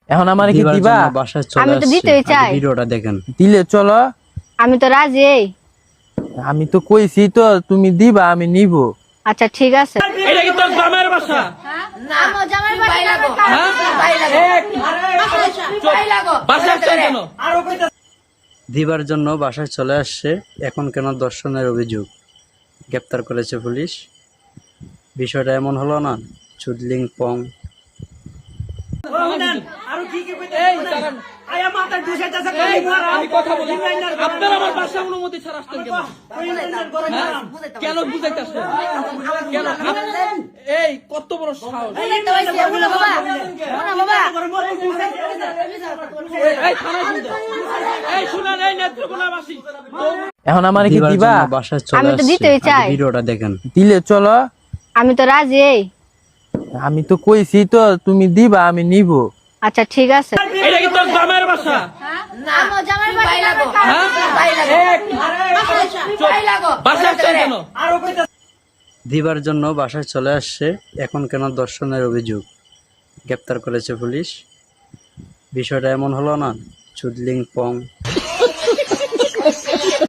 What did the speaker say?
এখন আমার কি দিবার দিবা? জন্য বাসায় চলে আমি তো আসছে। দিতেই আগে চাই। ভিডিওটা দেখেন। দিলে চলো। আমি তো রাজি। আমি তো কইছি তো তুমি দিবা, আমি নিব। আচ্ছা ঠিক আছে। এটা কি তোর গ্রামের বাসা? বাসা আসছেন কেন? দিবার জন্য বাসায় চলে আসছে, এখন কেন ধর্ষণের অভিযোগ? গ্রেপ্তার করেছে পুলিশ। বিষয়টা এমন হলো না, চুদলিং পং। এই দাঁড়ান। আমি কথা বলি। আপনার আমার বাসা অনুমতি ছাড়া আসছেন কেন? হ্যাঁ? কেন বুঝাইতেছেন? কেন? এই কত বড় সাহস! এই থানায় ফোন দেন। এই শুনেন, এই নেত্রকোনাবাসী, এখন আমার কি দিবার দিবা? জন্য বাসায় চলে আমি তো আসছে। দিতেই আগে চাই। ভিডিওটা দেখেন। দিলে চলো। আমি তো রাজি। আমি তো কইছি তো তুমি দিবা, আমি নিব। আচ্ছা ঠিক আছে। এটা কি তোর গ্রামের বাসা? হ্যাঁ? বাসা আসছেন কেন? দিবার জন্য বাসায় চলে আসছে, এখন কেন ধর্ষণের অভিযোগ? গ্রেপ্তার করেছে পুলিশ। বিষয়টা এমন হলো না, চুদলিং পং।